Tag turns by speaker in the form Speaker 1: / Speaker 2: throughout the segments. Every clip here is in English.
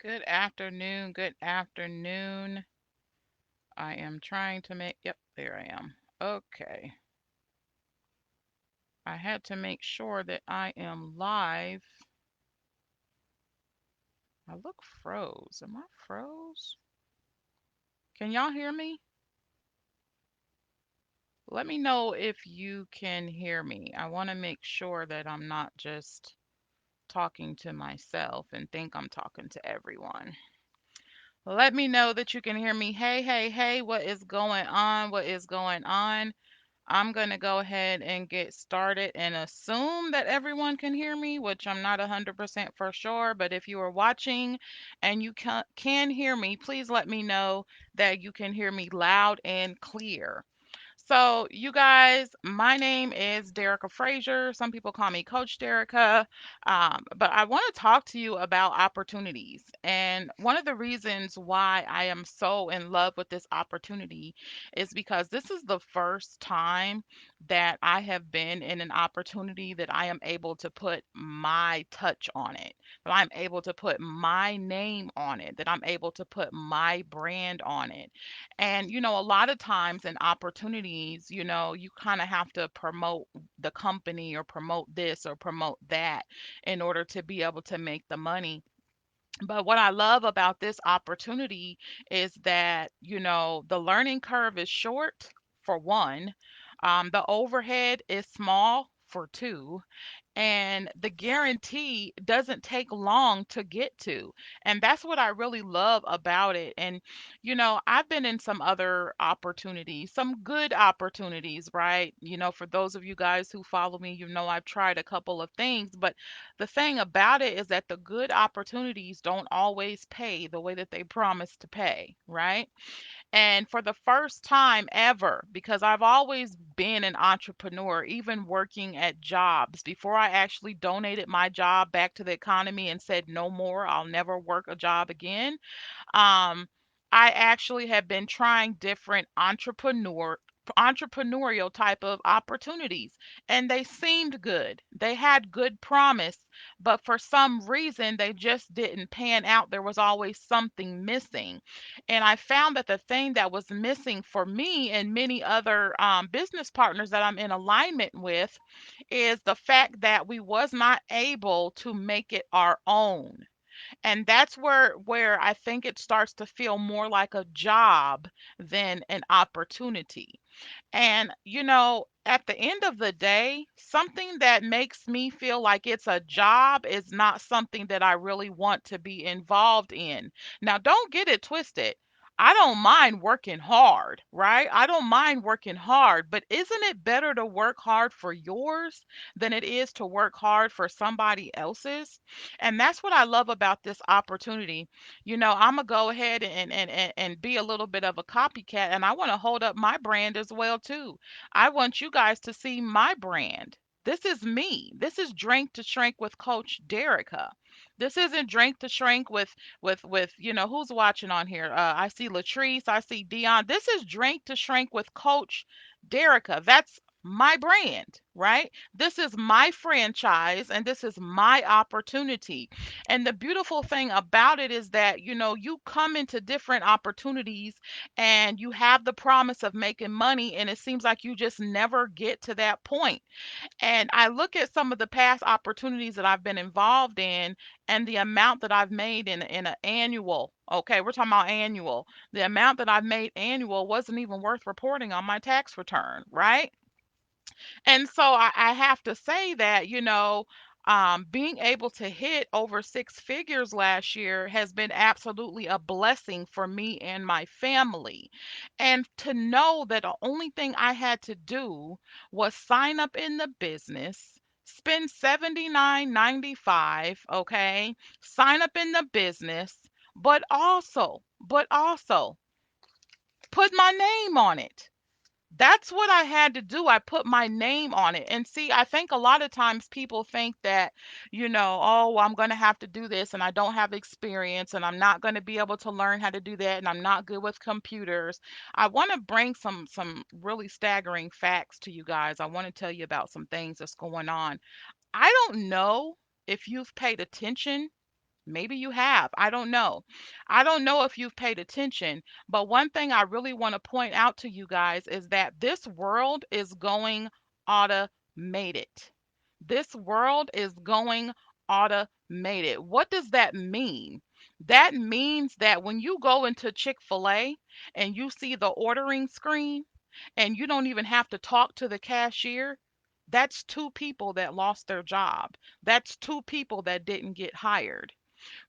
Speaker 1: Good afternoon. Good afternoon. I am trying to make, yep, there I am. Okay. I had to make sure that I am live. I look froze. Am I froze? Can y'all hear me? Let me know if you can hear me. I want to make sure that I'm not just talking to myself and think I'm talking to everyone. Let me know that you can hear me. Hey, hey, hey, what is going on? What is going on? I'm going to go ahead and get started and assume that everyone can hear me, which I'm not 100% for sure. But if you are watching and you can hear me, please let me know that you can hear me loud and clear. So, you guys, my name is Derica Frazier. Some people call me Coach Derica. But I want to talk to you about opportunities. And one of the reasons why I am so in love with this opportunity is because this is the first time that I have been in an opportunity that I am able to put my touch on it, that I'm able to put my name on it, that I'm able to put my brand on it. And, a lot of times in opportunities, you kind of have to promote the company or promote this or promote that in order to be able to make the money. But what I love about this opportunity is that, the learning curve is short, for one. The overhead is small, for two, and the guarantee doesn't take long to get to. And that's what I really love about it. And I've been in some other opportunities, some good opportunities, right? For those of you guys who follow me, I've tried a couple of things, but the thing about it is that the good opportunities don't always pay the way that they promise to pay, right? And for the first time ever, because I've always been an entrepreneur, even working at jobs, before I actually donated my job back to the economy and said, no more, I'll never work a job again. um, I actually have been trying different entrepreneurial type of opportunities, and they seemed good. They had good promise, but for some reason they just didn't pan out. There was always something missing. And I found that the thing that was missing for me and many other business partners that I'm in alignment with is the fact that we was not able to make it our own. And that's where I think it starts to feel more like a job than an opportunity. And, at the end of the day, something that makes me feel like it's a job is not something that I really want to be involved in. Now, don't get it twisted. I don't mind working hard, right? I don't mind working hard, but isn't it better to work hard for yours than it is to work hard for somebody else's? And that's what I love about this opportunity. I'm gonna go ahead and be a little bit of a copycat, and I want to hold up my brand as well too. I want you guys to see my brand. This is me. This is Drink to Shrink with Coach Derica. This isn't Drink to Shrink with who's watching on here. I see Latrice. I see Dion. This is Drink to Shrink with Coach Derica. That's my brand, right? This is my franchise and this is my opportunity. And the beautiful thing about it is that, you come into different opportunities and you have the promise of making money, and it seems like you just never get to that point. And I look at some of the past opportunities that I've been involved in and the amount that I've made in an annual. Okay, we're talking about annual. The amount that I've made annual wasn't even worth reporting on my tax return, right? And so I have to say that, being able to hit over six figures last year has been absolutely a blessing for me and my family. And to know that the only thing I had to do was sign up in the business, spend 79.95, okay, sign up in the business, but also put my name on it. That's what I had to do. I put my name on it. And see, I think a lot of times people think that, oh, I'm going to have to do this and I don't have experience and I'm not going to be able to learn how to do that and I'm not good with computers. I want to bring some really staggering facts to you guys. I want to tell you about some things that's going on. I don't know if you've paid attention Maybe you have. I don't know. I don't know if you've paid attention, but one thing I really want to point out to you guys is that this world is going automated. This world is going automated. What does that mean? That means that when you go into Chick-fil-A and you see the ordering screen and you don't even have to talk to the cashier, that's two people that lost their job. That's two people that didn't get hired.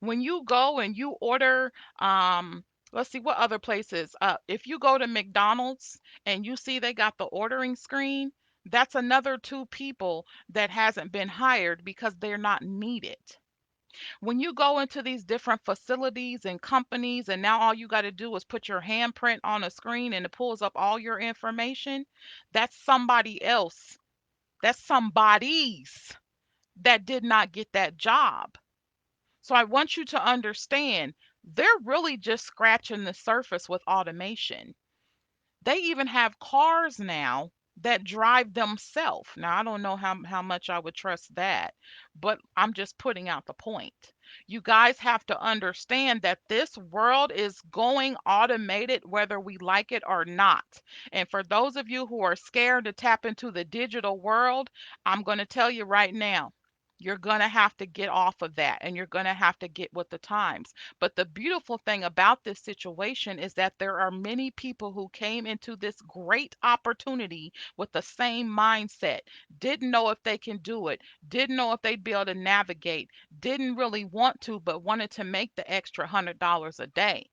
Speaker 1: When you go and you order, let's see what other places. If you go to McDonald's and you see they got the ordering screen, that's another two people that hasn't been hired because they're not needed. When you go into these different facilities and companies, and now all you got to do is put your handprint on a screen and it pulls up all your information, that's somebody else. That's somebody's that did not get that job. So I want you to understand they're really just scratching the surface with automation. They even have cars now that drive themselves. Now, I don't know how much I would trust that, but I'm just putting out the point. You guys have to understand that this world is going automated whether we like it or not. And for those of you who are scared to tap into the digital world, I'm going to tell you right now. You're going to have to get off of that and you're going to have to get with the times. But the beautiful thing about this situation is that there are many people who came into this great opportunity with the same mindset, didn't know if they can do it, didn't know if they'd be able to navigate, didn't really want to, but wanted to make the extra $100 a day.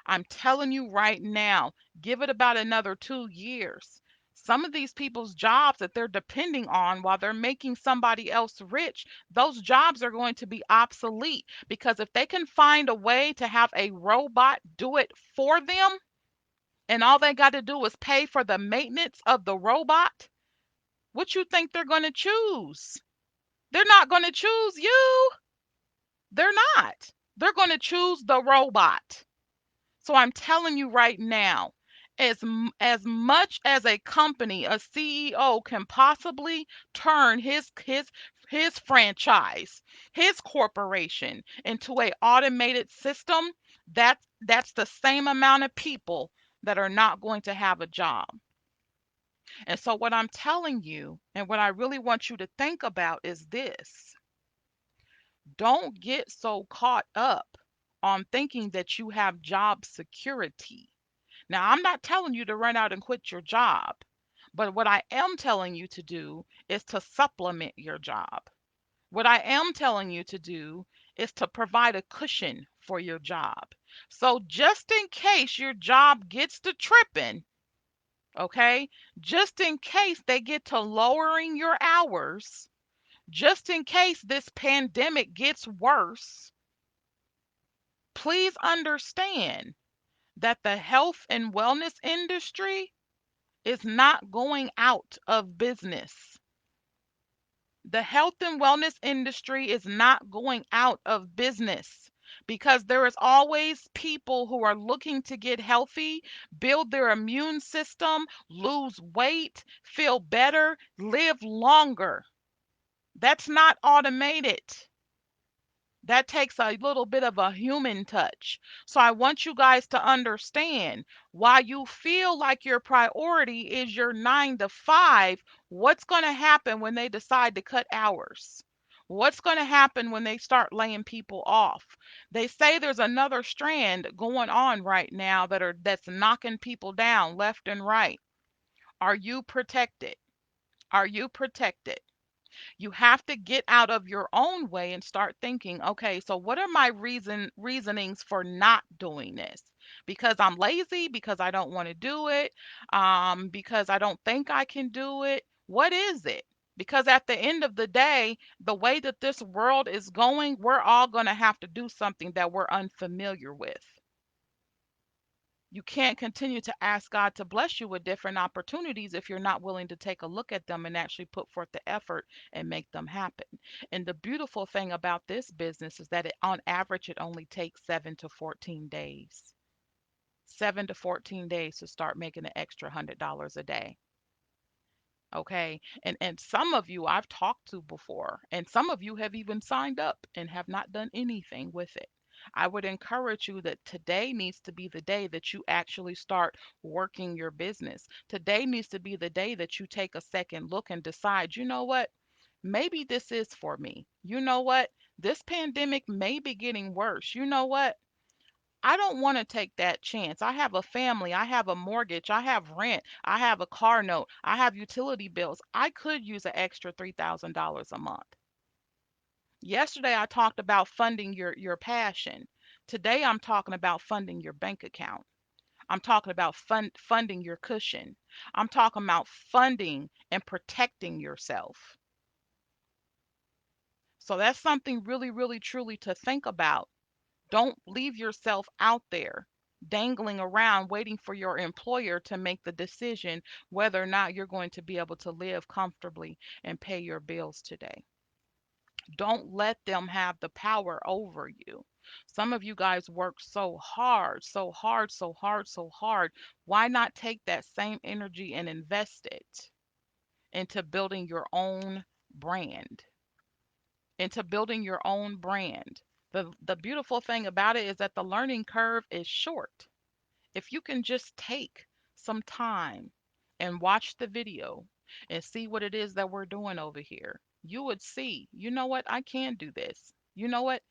Speaker 1: I'm telling you right now, give it about another 2 years. Some of these people's jobs that they're depending on while they're making somebody else rich, those jobs are going to be obsolete because if they can find a way to have a robot do it for them and all they got to do is pay for the maintenance of the robot, what you think they're going to choose? They're not going to choose you. They're not. They're going to choose the robot. So I'm telling you right now, as much as a company, a CEO can possibly turn his franchise, his corporation into a automated system, that's the same amount of people that are not going to have a job. And so what I'm telling you and what I really want you to think about is this. Don't get so caught up on thinking that you have job security. Now, I'm not telling you to run out and quit your job, but what I am telling you to do is to supplement your job. What I am telling you to do is to provide a cushion for your job. So, just in case your job gets to tripping, okay, just in case they get to lowering your hours, just in case this pandemic gets worse, please understand that the health and wellness industry is not going out of business. The health and wellness industry is not going out of business because there is always people who are looking to get healthy, build their immune system, lose weight, feel better, live longer. That's not automated. That takes a little bit of a human touch. So I want you guys to understand why you feel like your priority is your 9 to 5. What's going to happen when they decide to cut hours? What's going to happen when they start laying people off? They say there's another strand going on right now that's knocking people down left and right. Are you protected? Are you protected? You have to get out of your own way and start thinking, okay, so what are my reasonings for not doing this? Because I'm lazy, because I don't want to do it, because I don't think I can do it. What is it? Because at the end of the day, the way that this world is going, we're all going to have to do something that we're unfamiliar with. You can't continue to ask God to bless you with different opportunities if you're not willing to take a look at them and actually put forth the effort and make them happen. And the beautiful thing about this business is that on average, it only takes 7 to 14 days. 7 to 14 days to start making an extra $100 a day. Okay. And some of you I've talked to before, and some of you have even signed up and have not done anything with it. I would encourage you that today needs to be the day that you actually start working your business. Today needs to be the day that you take a second look and decide, you know what? Maybe this is for me. You know what? This pandemic may be getting worse. You know what? I don't want to take that chance. I have a family, I have a mortgage, I have rent, I have a car note, I have utility bills. I could use an extra $3,000 a month. Yesterday I talked about funding your passion. Today I'm talking about funding your bank account. I'm talking about funding your cushion. I'm talking about funding and protecting yourself. So that's something really, really, truly to think about. Don't leave yourself out there dangling around waiting for your employer to make the decision whether or not you're going to be able to live comfortably and pay your bills today. Don't let them have the power over you. Some of you guys work so hard, so hard, so hard, so hard. Why not take that same energy and invest it into building your own brand? Into building your own brand. The beautiful thing about it is that the learning curve is short. If you can just take some time and watch the video and see what it is that we're doing over here, you would see, you know what, I can do this. You know what?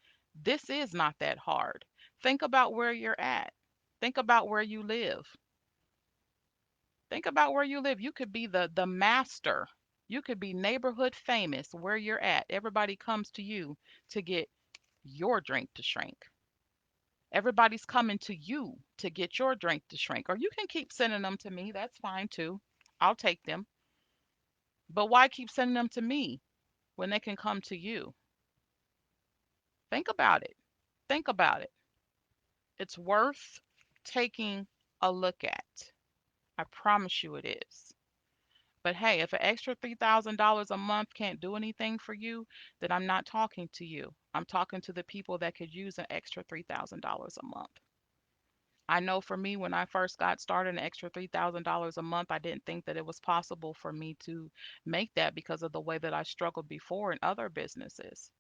Speaker 1: This is not that hard. Think about where you're at. Think about where you live. Think about where you live. You could be the master. You could be neighborhood famous where you're at. Everybody comes to you to get your drink to shrink. Everybody's coming to you to get your drink to shrink. Or you can keep sending them to me. That's fine too. I'll take them. But why keep sending them to me when they can come to you? Think about it. Think about it. It's worth taking a look at. I promise you it is. But hey, if an extra $3,000 a month can't do anything for you, then I'm not talking to you. I'm talking to the people that could use an extra $3,000 a month. I know for me, when I first got started, an extra $3,000 a month, I didn't think that it was possible for me to make that because of the way that I struggled before in other businesses.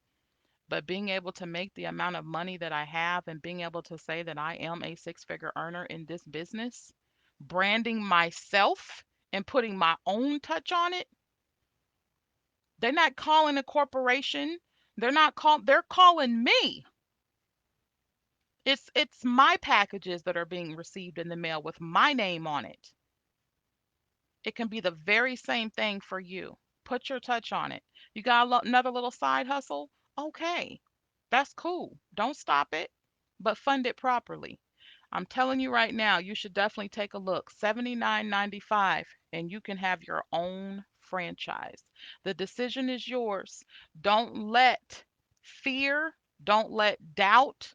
Speaker 1: But being able to make the amount of money that I have and being able to say that I am a six-figure earner in this business, branding myself and putting my own touch on it, they're not calling a corporation. They're calling me. It's my packages that are being received in the mail with my name on it. It can be the very same thing for you. Put your touch on it. You got another little side hustle? Okay, that's cool. Don't stop it, but fund it properly. I'm telling you right now, you should definitely take a look. 79.95 and you can have your own franchise. The decision is yours. Don't let fear, don't let doubt,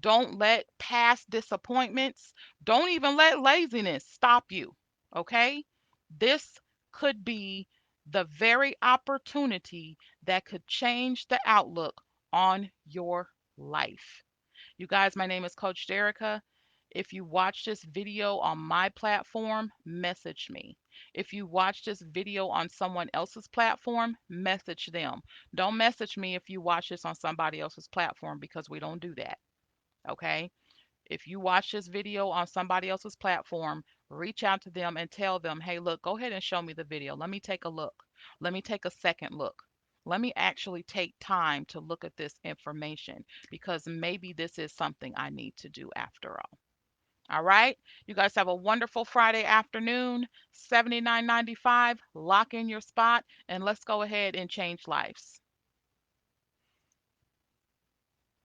Speaker 1: don't let past disappointments, don't even let laziness stop you. Okay? This could be the very opportunity that could change the outlook on your life. You guys, my name is Coach Derica. If you watch this video on my platform, message me. If you watch this video on someone else's platform, message them. Don't message me if you watch this on somebody else's platform because we don't do that. Okay? If you watch this video on somebody else's platform, reach out to them and tell them, hey, look, go ahead and show me the video. Let me take a look. Let me take a second look. Let me actually take time to look at this information because maybe this is something I need to do after all. All right. You guys have a wonderful Friday afternoon. 79.95. Lock in your spot and let's go ahead and change lives.